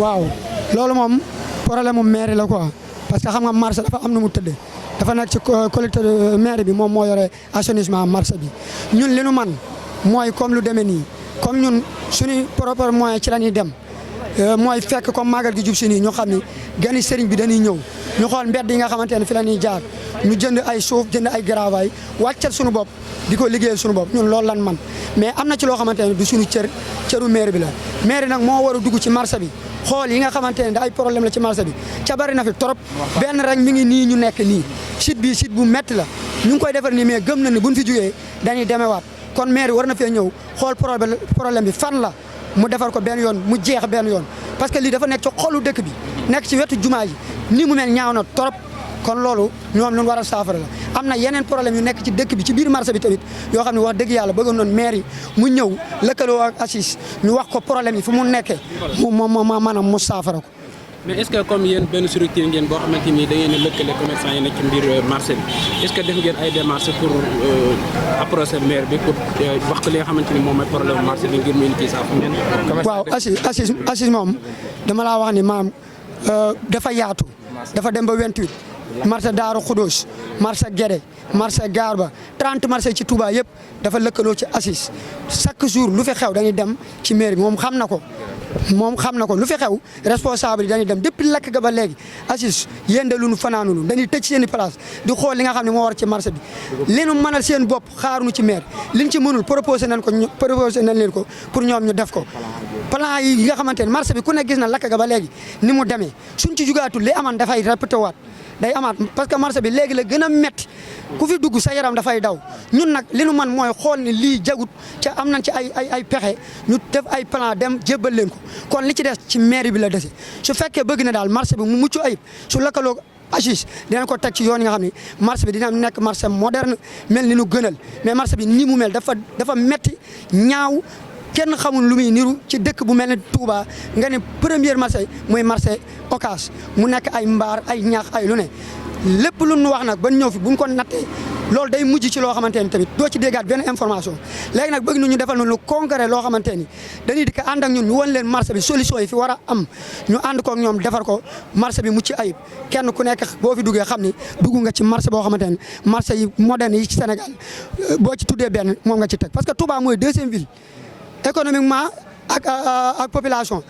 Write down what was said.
waaw loolu moom problème mu mairie la quoi parce que xam nga marché dafa am na mu tëddee dafa nekk ci collecteur mairie bi moom moo yore assainissement marché bi ñun li nu man mooy comme lu demee nii comme ñun suñu propre moyen ci la ñuy dem mooy fekk comme màggal gi jub si nii ñu xam ni gani sëriñ bi dañuy ñëw ñu xool mbedd yi nga xamante ne fi la ñuy jaar ñu jënd ay suuf jënd ay gravaay wàccal suñu bopp di ko liggéeyal suñu bopp ñun loolu lan man mais am na ci loo xamante ne du suñu cëru maire bi la maire nag moo war a dugg ci marché bi xool yi nga xamante ne da ay problème la ci marché bi ca bari na fi trop benn rek mi ngi nii ñu nekk nii site bi site bu métti la ñu ngi koy defar nii mais gëm na ni buñ fi jógee dañuy demewaat kon maire war na fee ñëw xool problème bi fan la mu defar ko benn yoon mu jeex benn yoon parce que lii dafa nekk ci xolu dëkk bi nekk ci wetu jumaa ji ni mu mel ñaaw na trop kon loolu ñoom lu war a saafara la am na yeneen problème yu nekk ci dëkk bi ci biir marché bi tamit yoo xam ne wax dëgg yàlla bëggoon noon maire yi mu ñëw lëkkaloo ak ACIS ñu wax ko problème yi fu mu nekkee mu maanaam mu saafara ko. mais est-ce que comme yéen benn structure ngeen boo xamante ni da ngeen a lëkkale commerçant yi nekk ci mbir marché bi est-ce que def ngeen ay démarches pour approcher maire bi pour wax ko li nga xamante ni moom mooy problème marché bi ngir mu indi ci saafara. waaw ACIS moom dama laa wax ni maam dafa yaatu dafa dem ba 28 marché Daaru Xudoos marché Guédé marché Garba 30 marché ci Touba yëpp dafa lëkkaloo ci ACIS chaque jour lu fi xew dañuy dem ci maire bi moom xam na ko lu fi xew responsable yi dañuy dem depuis lakk ga ba léegi ACIS yéen de lu nu fanaanulu dañuy tëj seen i place di xool li nga xam ne moo war ci marché bi li nu mënal seen bopp xaaruñu ci maire liñ ci mënul proposé nañ leen ko pour ñoom ñu def ko plan yi nga xamante ne marché bi ku ne gis na lakk ga ba léegi ni mu demee suñ ci jugaatul li aman dafay répété waat day amaat parce que marché bi léegi la gën a métti ku fi dugg sa yaram dafay daw ñun nag li nu man mooy xool ni lii jagut ca am nañ ci ay pexe ñu def ay plan dem jébbal leen ko kon li ci des ci mairie bi la dese su fekkee bëgg na daal marché bi mu mucc ayib su lëkkaloo ACIS dinañ ko teg ci yoon yi nga xam ne marché bi dina nekk marché moderne mel ni nu gënal mais marché bi ni mu mel dafa métti ñaaw kenn xamul lu muy niru ci dëkk bu mel ne Touba nga ne premier marché mooy marché Ocass mu nekk ay mbaar ay ñaax ay lu ne lépp lu nu wax nag ba ñëw fi bu ñu ko nattee loolu day mujj ci loo xamante ni tamit doo ci déggaat benn information léegi nag bëgg ñu defal lu concret loo xamante ni dañuy dikk ànd ak ñun ñu won leen marché bi solution yi fi war a am ñu ànd koog ñoom defar ko marché bi mucc ayib kenn ku nekk boo fi duggee xam ni dugg nga ci marché boo xamante ni marché yi moderne yi ci Sénégal boo ci tuddee benn moom nga ci teg parce que Touba mooy deuxième ville économiquement ak population